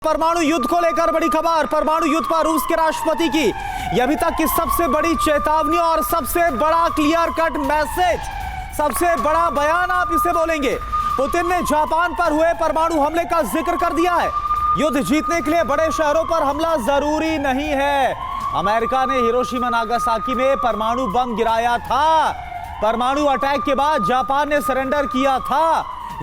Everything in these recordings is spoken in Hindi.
परमाणु युद्ध को लेकर बड़ी खबर। परमाणु युद्ध पर रूस के राष्ट्रपति की यह अभी तक की सबसे बड़ी चेतावनी और सबसे बड़ा क्लियर कट मैसेज, सबसे बड़ा बयान आप इसे बोलेंगे। पुतिन ने जापान पर हुए परमाणु हमले का जिक्र कर दिया है। युद्ध जीतने के लिए बड़े शहरों पर हमला जरूरी नहीं है। अमेरिका ने हिरोशिमा नागासाकी में परमाणु बम गिराया था। परमाणु अटैक के बाद जापान ने सरेंडर किया था।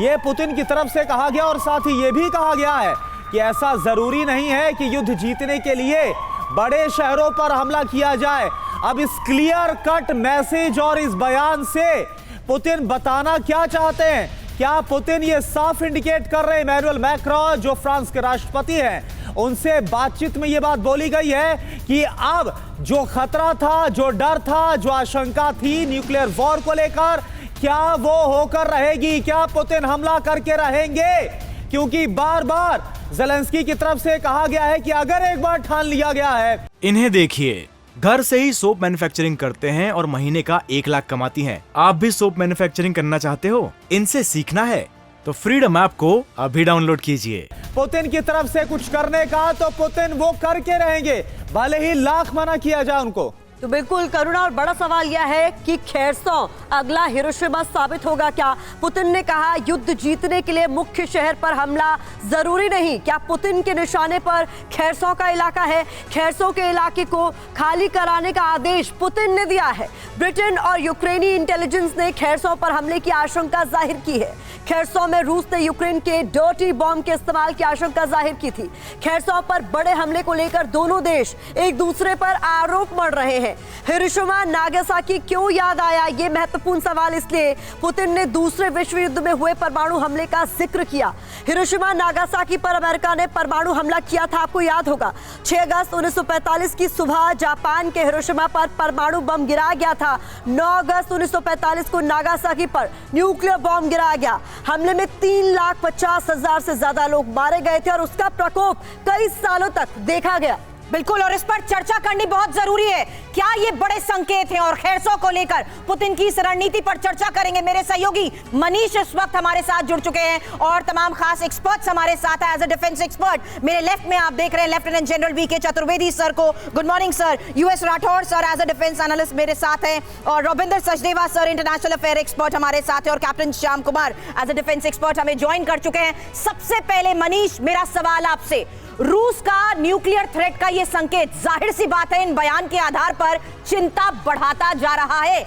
यह पुतिन की तरफ से कहा गया और साथ ही यह भी कहा गया है कि ऐसा जरूरी नहीं है कि युद्ध जीतने के लिए बड़े शहरों पर हमला किया जाए। अब इस क्लियर कट मैसेज और इस बयान से पुतिन बताना क्या चाहते हैं? क्या पुतिन ये साफ इंडिकेट कर रहे हैं? इमैनुअल मैक्रोन जो फ्रांस के राष्ट्रपति हैं, उनसे बातचीत में ये बात बोली गई है कि अब जो खतरा था, जो डर था, जो आशंका थी न्यूक्लियर वॉर को लेकर, क्या वो होकर रहेगी? क्या पुतिन हमला करके रहेंगे? क्योंकि बार बार ज़ेलेंस्की की तरफ से कहा गया है कि अगर एक बार ठान लिया गया है। इन्हें देखिए, घर से ही सोप मैन्युफैक्चरिंग करते हैं और महीने का 1 लाख कमाती हैं। आप भी सोप मैन्युफैक्चरिंग करना चाहते हो? इनसे सीखना है तो फ्रीडम ऐप को अभी डाउनलोड कीजिए। पुतिन की तरफ से कुछ करने का तो पुतिन वो करके रहेंगे, भले ही लाख मना किया जाए उनको। तो बिल्कुल करुणा, और बड़ा सवाल यह है कि खेरसों अगला हिरोशिमा साबित होगा क्या? पुतिन ने कहा युद्ध जीतने के लिए मुख्य शहर पर हमला जरूरी नहीं। क्या पुतिन के निशाने पर खेरसों का इलाका है? खेरसों के इलाके को खाली कराने का आदेश पुतिन ने दिया है। ब्रिटेन और यूक्रेनी इंटेलिजेंस ने खेरसों पर हमले की आशंका जाहिर की है। खेरसों में रूस ने यूक्रेन के डर्टी बॉम्ब के इस्तेमाल की आशंका जाहिर की थी। खेरसों पर बड़े हमले को लेकर दोनों देश एक दूसरे पर आरोप मढ़ रहे हैं। हिरोशिमा नागासाकी क्यों याद आया? ये महत्वपूर्ण सवाल इसलिए पुतिन ने दूसरे विश्व युद्ध में हुए परमाणु हमले का जिक्र किया। हिरोशिमा नागासाकी पर अमेरिका ने परमाणु हमला किया था, आपको याद होगा। 6 अगस्त 1945 की सुबह जापान के हिरोशिमा पर परमाणु बम गिराया गया था। 9 अगस्त 1945 को नागासाकी पर न्यूक्लियर बम गिराया गया। हमले में 3,50,000 से ज्यादा लोग मारे गए थे और उसका प्रकोप कई सालों तक देखा गया। बिल्कुल, और इस पर चर्चा करनी बहुत जरूरी है। क्या ये बड़े संकेत हैं? और खेरसों को लेकर पुतिन की इस रणनीति पर चर्चा करेंगे। मेरे सहयोगी मनीष इस वक्त हमारे साथ जुड़ चुके हैं और तमाम खास एक्सपर्ट्स हमारे साथ हैं। एज अ डिफेंस एक्सपर्ट मेरे लेफ्ट में आप देख रहे हैं lieutenant general VK Chaturvedi sir को। Good morning sir. US Rathore sir as a defence analyst मेरे साथ हैं और Ravinder Sachdeva sir international affair expert हमारे साथ हैं और captain Shyam Kumar as a defence expert हमें ज्वाइन कर चुके हैं। सबसे पहले मनीष, मेरा सवाल आपसे, रूस का न्यूक्लियर थ्रेट का यह संकेत जाहिर सी बात है इन बयान के आधार पर चिंता बढ़ाता जा रहा है।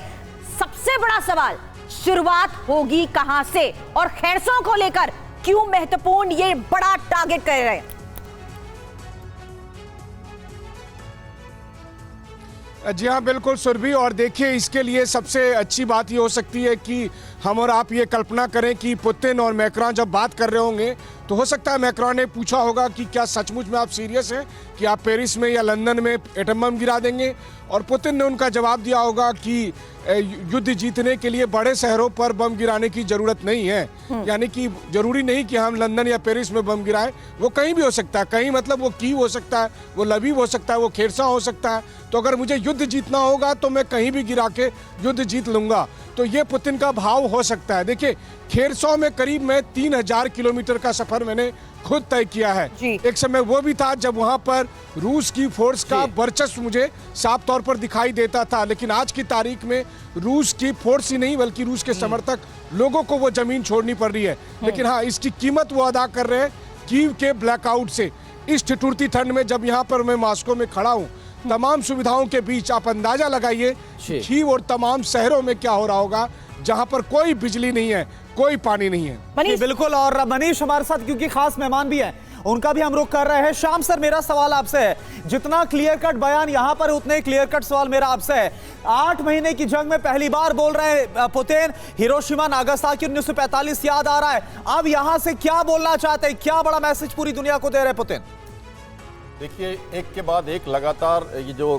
सबसे बड़ा सवाल, शुरुआत होगी कहां से और खेरसों को लेकर क्यों महत्वपूर्ण ये बड़ा टारगेट कर रहे हैं? जी हाँ, बिल्कुल सुरभि, और देखिए इसके लिए सबसे अच्छी बात ये हो सकती है कि हम और आप ये कल्पना करें कि पुतिन और मैक्रोन जब बात कर रहे होंगे तो हो सकता है मैक्रोन ने पूछा होगा कि क्या सचमुच में आप सीरियस हैं कि आप पेरिस में या लंदन में एटम बम गिरा देंगे, और पुतिन ने उनका जवाब दिया होगा कि युद्ध जीतने के लिए बड़े शहरों पर बम गिराने की जरूरत नहीं है। यानी कि जरूरी नहीं कि हम लंदन या पेरिस में बम गिराएं, वो कहीं भी हो सकता है। कहीं मतलब वो कीव हो सकता है, वो लवीव हो सकता है, वो खेरसा हो सकता है। तो अगर मुझे युद्ध जीतना होगा तो मैं कहीं भी गिरा के युद्ध जीत लूंगा। तो ये पुतिन का भाव हो सकता है। देखिए, खेरसों में करीब मैं 3,000 किलोमीटर का सफर मैंने खुद तय किया है। एक समय वो भी था जब वहां पर रूस की फोर्स का वर्चस्व मुझे साफ तौर पर दिखाई देता था, लेकिन आज की तारीख में रूस की फोर्स ही नहीं बल्कि रूस के समर्थक लोगों को वो जमीन छोड़नी पड़ रही है। लेकिन हाँ, इसकी कीमत वो अदा कर रहे हैं कीव के ब्लैकआउट से। इस ठिठुरती ठंड में जब यहाँ पर मैं मॉस्को में खड़ा हूँ, तमाम सुविधाओं के बीच, आप अंदाजा लगाइए कीव और तमाम शहरों में क्या हो रहा होगा जहां पर कोई बिजली नहीं है, कोई पानी नहीं है। बिल्कुल, और मनीष हमारे साथ क्योंकि खास मेहमान भी हैं, उनका भी हम रुख कर रहे हैं। श्याम सर, मेरा सवाल आपसे है, जितना क्लियर कट बयान यहां पर उतने क्लियर कट सवाल मेरा आपसे है। 8 महीने की जंग में पहली बार बोल रहे हैं पुतिन, हिरोशिमा नागासाकी 1945 याद आ रहा है। अब यहां से क्या बोलना चाहते हैं? क्या बड़ा मैसेज पूरी दुनिया को दे रहे हैं पुतिन? देखिए, एक के बाद एक लगातार ये जो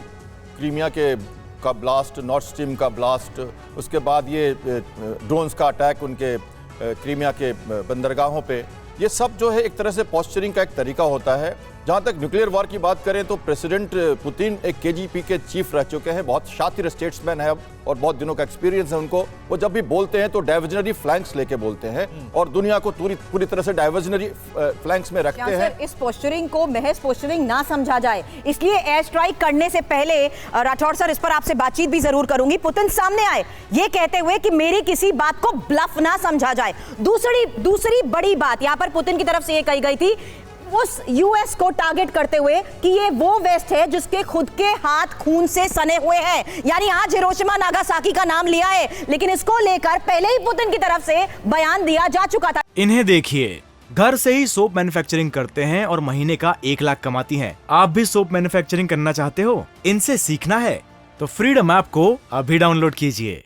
क्रीमिया का ब्लास्ट, नॉर्थ स्ट्रीम का ब्लास्ट, उसके बाद ये ड्रोन्स का अटैक उनके क्रीमिया के बंदरगाहों पे, ये सब जो है एक तरह से पोस्चरिंग का एक तरीका होता है जहां तक न्यूक्लियर वॉर की बात करें तो प्रेसिडेंट पुतिन एक केजीपी के चीफ रह चुके हैं, बहुत शातिर स्टेट्समैन है और बहुत दिनों का एक्सपीरियंस है उनको। वो जब भी बोलते हैं तो डाइवर्जनरी फ्लैंक्स लेके बोलते हैं और दुनिया को पूरी तरह से डाइवर्जनरी फ्लैंक्स में रखते हैं। सर, इस पोस्चरिंग को महज पोस्चरिंग ना समझा जाए, इसलिए एयर स्ट्राइक करने से पहले राठौर सर, इस पर आपसे बातचीत भी जरूर करूंगी, पुतिन सामने आए ये कहते हुए कि मेरी किसी बात को ब्लफ ना समझा जाए। दूसरी बड़ी बात यहां पर पुतिन की तरफ से ये कही गई थी उस यूएस को टारगेट करते हुए कि ये वो वेस्ट है जिसके खुद के हाथ खून से सने हुए हैं। यानी आज हिरोशिमा नागासाकी का नाम लिया है, लेकिन इसको लेकर पहले ही पुतिन की तरफ से बयान दिया जा चुका था। इन्हें देखिए, घर से ही सोप मैन्युफैक्चरिंग करते हैं और महीने का 1 लाख कमाती हैं। आप भी सोप मैन्युफैक्चरिंग करना चाहते हो? इनसे सीखना है तो फ्रीडम ऐप को अभी डाउनलोड कीजिए।